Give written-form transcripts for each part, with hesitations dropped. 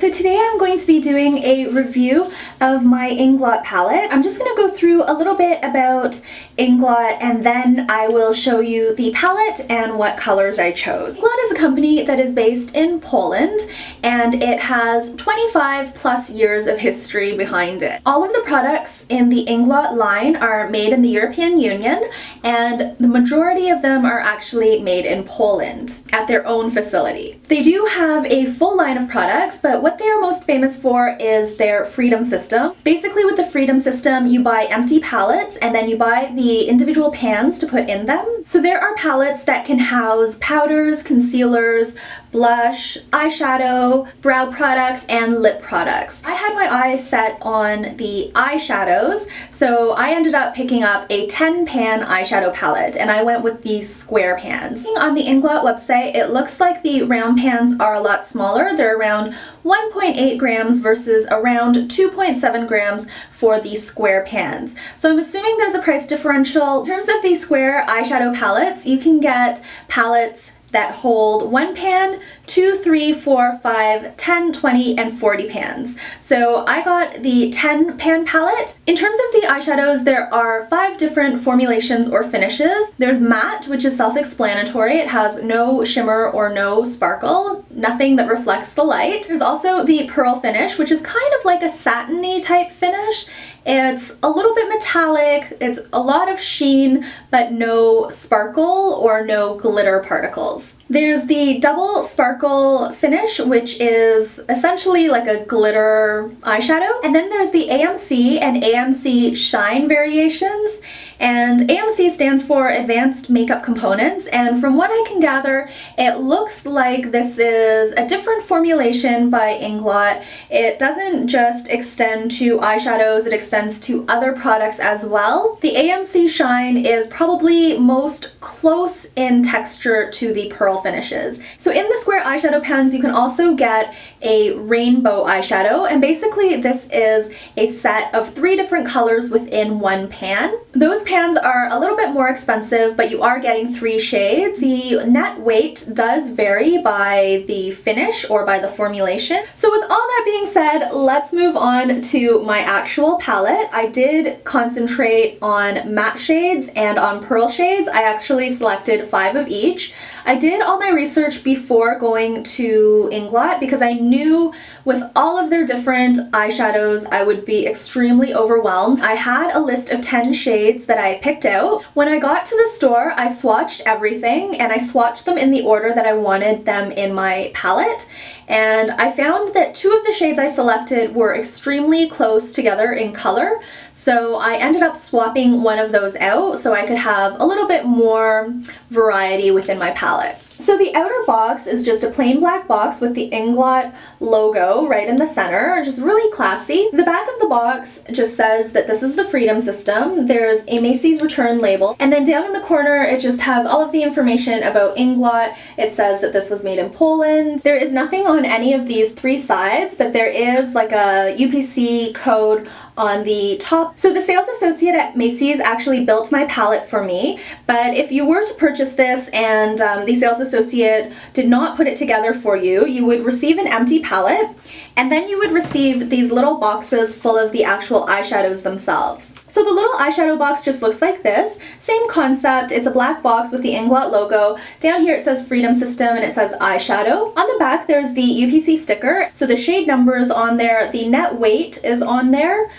So today I'm going to be doing a review of my Inglot palette. I'm just going to go through a little bit about Inglot and then I will show you the palette and what colors I chose. Inglot is a company that is based in Poland and it has 25 plus years of history behind it. All of the products in the Inglot line are made in the European Union and the majority of them are actually made in Poland at their own facility. They do have a full line of products, but what they are most famous for is their Freedom System. Basically with the Freedom System, you buy empty palettes and then you buy the individual pans to put in them. So there are palettes that can house powders, concealers, blush, eyeshadow, brow products, and lip products. I had my eyes set on the eyeshadows, so I ended up picking up a 10 pan eyeshadow palette and I went with these square pans. On the Inglot website, it looks like the round pans are a lot smaller. They're around 1.8 grams versus around 2.7 grams for the square pans. So I'm assuming there's a price differential. In terms of the square eyeshadow palettes, you can get palettes that hold 1 pan, 2, 3, 4, 5, 10, 20, and 40 pans. So I got the 10 pan palette. In terms of the eyeshadows, there are 5 different formulations or finishes. There's matte, which is self-explanatory. It has no shimmer or no sparkle, nothing that reflects the light. There's also the pearl finish, which is kind of like a satiny type finish. It's a little bit metallic, it's a lot of sheen, but no sparkle or no glitter particles. There's the double sparkle finish, which is essentially like a glitter eyeshadow. And then there's the AMC and AMC Shine variations. And AMC stands for Advanced Makeup Components. And from what I can gather, it looks like this is a different formulation by Inglot. It doesn't just extend to eyeshadows, it extends to other products as well. The AMC Shine is probably most close in texture to the pearl finishes. So in the square eyeshadow pans, you can also get a rainbow eyeshadow, and basically this is a set of 3 different colors within one pan. Those pans are a little bit more expensive, but you are getting 3 shades. The net weight does vary by the finish or by the formulation. So with all that being said, let's move on to my actual palette. I did concentrate on matte shades and on pearl shades. I actually selected 5 of each. I did all my research before going to Inglot because I knew with all of their different eyeshadows I would be extremely overwhelmed. I had a list of 10 shades that I picked out. When I got to the store, I swatched everything and I swatched them in the order that I wanted them in my palette. And I found that 2 of the shades I selected were extremely close together in color. So I ended up swapping one of those out so I could have a little bit more variety within my palette. So the outer box is just a plain black box with the Inglot logo right in the center, just really classy. The back of the box just says that this is the Freedom System. There's a Macy's return label, and then down in the corner it just has all of the information about Inglot. It says that this was made in Poland. There is nothing on any of these 3 sides, but there is like a UPC code on the top. So the sales associate at Macy's actually built my palette for me, but if you were to purchase this and the sales associate did not put it together for you, you would receive an empty palette and then you would receive these little boxes full of the actual eyeshadows themselves. So the little eyeshadow box just looks like this. Same concept, it's a black box with the Inglot logo. Down here it says Freedom System and it says eyeshadow. On the back there's the UPC sticker, so the shade number is on there, the net weight is on there,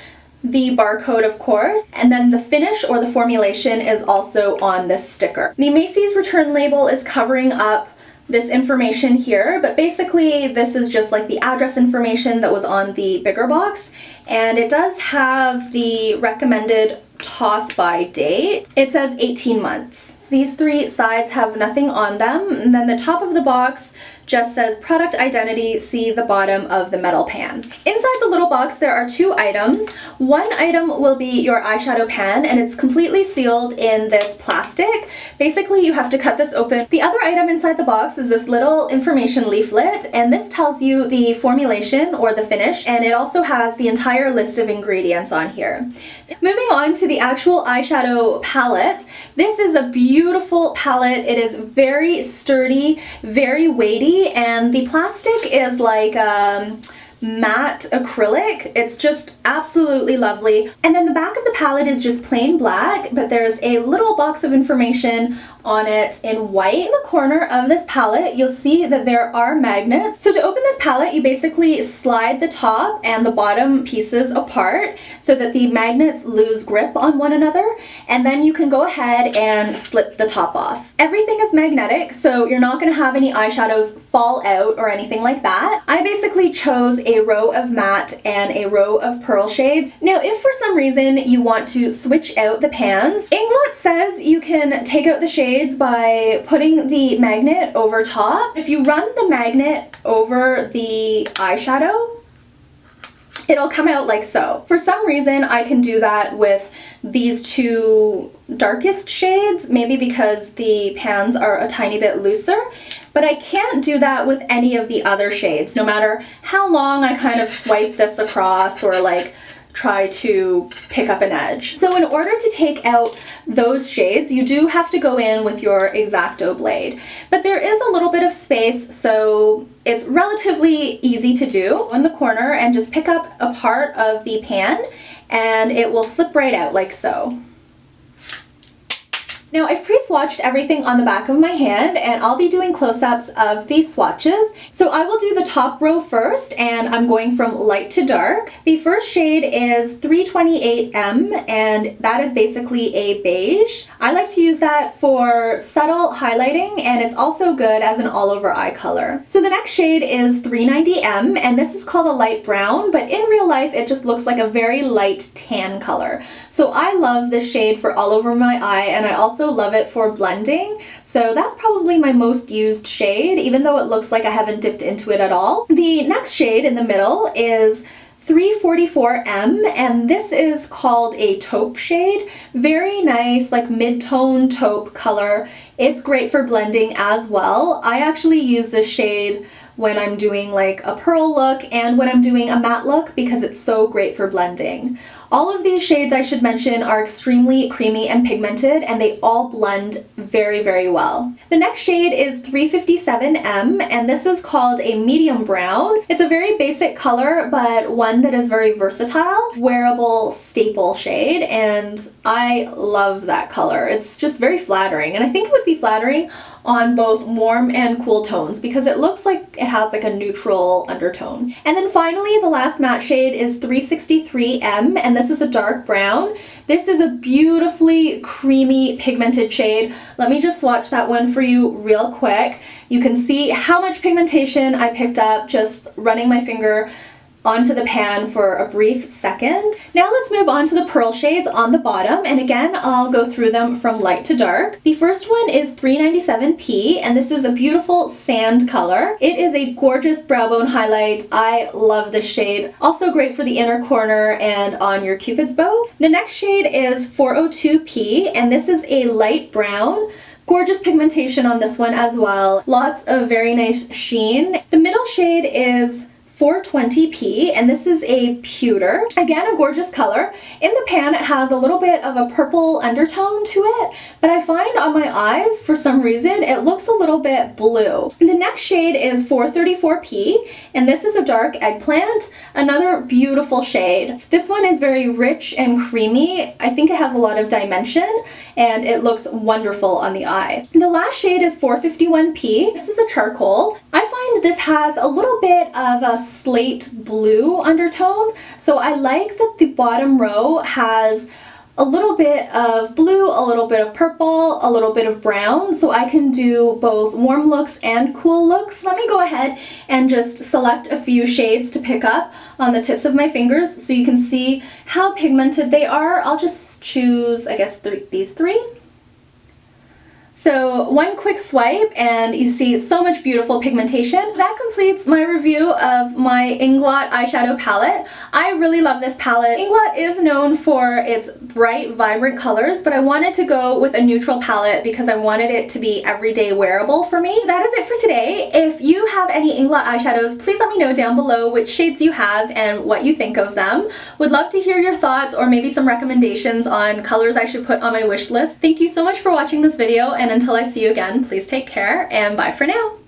the barcode of course, and then the finish or the formulation is also on this sticker. The Macy's return label is covering up this information here, but basically this is just like the address information that was on the bigger box, and it does have the recommended toss by date. It says 18 months. These 3 sides have nothing on them, and then the top of the box just says product identity, see the bottom of the metal pan. Inside the little box there are 2 items. One item will be your eyeshadow pan and it's completely sealed in this plastic. Basically you have to cut this open. The other item inside the box is this little information leaflet, and this tells you the formulation or the finish, and it also has the entire list of ingredients on here. Moving on to the actual eyeshadow palette, this is a beautiful palette. It is very sturdy, very weighty, and the plastic is like matte acrylic. It's just absolutely lovely. And then the back of the palette is just plain black, but there's a little box of information on it in white. In the corner of this palette, you'll see that there are magnets. So to open this palette, you basically slide the top and the bottom pieces apart so that the magnets lose grip on one another, and then you can go ahead and slip the top off. Everything is magnetic, so you're not going to have any eyeshadows fall out or anything like that. I basically chose a row of matte and a row of pearl shades. Now, if for some reason you want to switch out the pans, Inglot says you can take out the shades by putting the magnet over top. If you run the magnet over the eyeshadow, it'll come out like so. For some reason, I can do that with these two darkest shades, maybe because the pans are a tiny bit looser, but I can't do that with any of the other shades, no matter how long I kind of swipe this across or like try to pick up an edge. So in order to take out those shades, you do have to go in with your X-Acto blade. But there is a little bit of space, so it's relatively easy to do. In the corner and just pick up a part of the pan and it will slip right out like so. Now I've pre-swatched everything on the back of my hand and I'll be doing close-ups of these swatches. So I will do the top row first and I'm going from light to dark. The first shade is 328M and that is basically a beige. I like to use that for subtle highlighting and it's also good as an all-over eye color. So the next shade is 390M and this is called a light brown, but in real life it just looks like a very light tan color. So I love this shade for all over my eye, and I also love it for blending. So that's probably my most used shade, even though it looks like I haven't dipped into it at all. The next shade in the middle is 344M, and this is called a taupe shade. Very nice, like mid-tone taupe color. It's great for blending as well. I actually use this shade when I'm doing like a pearl look and when I'm doing a matte look because it's so great for blending. All of these shades, I should mention, are extremely creamy and pigmented and they all blend very, very well. The next shade is 357M and this is called a medium brown. It's a very basic color but one that is very versatile, wearable staple shade, and I love that color. It's just very flattering, and I think it would be flattering on both warm and cool tones because it looks like it has like a neutral undertone. And then finally, the last matte shade is 363M and this is a dark brown. This is a beautifully creamy pigmented shade. Let me just swatch that one for you real quick. You can see how much pigmentation I picked up just running my finger onto the pan for a brief second. Now let's move on to the pearl shades on the bottom, and again I'll go through them from light to dark. The first one is 397P and this is a beautiful sand color. It is a gorgeous brow bone highlight. I love this shade. Also great for the inner corner and on your cupid's bow. The next shade is 402P and this is a light brown. Gorgeous pigmentation on this one as well. Lots of very nice sheen. The middle shade is 420P and this is a pewter. Again, a gorgeous color. In the pan it has a little bit of a purple undertone to it, but I find on my eyes for some reason it looks a little bit blue. The next shade is 434P and this is a dark eggplant. Another beautiful shade. This one is very rich and creamy. I think it has a lot of dimension and it looks wonderful on the eye. The last shade is 451P. This is a charcoal. I find this has a little bit of a slate blue undertone, so I like that the bottom row has a little bit of blue, a little bit of purple, a little bit of brown, so I can do both warm looks and cool looks. Let me go ahead and just select a few shades to pick up on the tips of my fingers so you can see how pigmented they are. I'll just choose, I guess, these three. So one quick swipe and you see so much beautiful pigmentation. That completes my review of my Inglot eyeshadow palette. I really love this palette. Inglot is known for its bright, vibrant colors, but I wanted to go with a neutral palette because I wanted it to be everyday wearable for me. That is it for today. If you have any Inglot eyeshadows, please let me know down below which shades you have and what you think of them. Would love to hear your thoughts or maybe some recommendations on colors I should put on my wish list. Thank you so much for watching this video, and until I see you again, please take care and bye for now.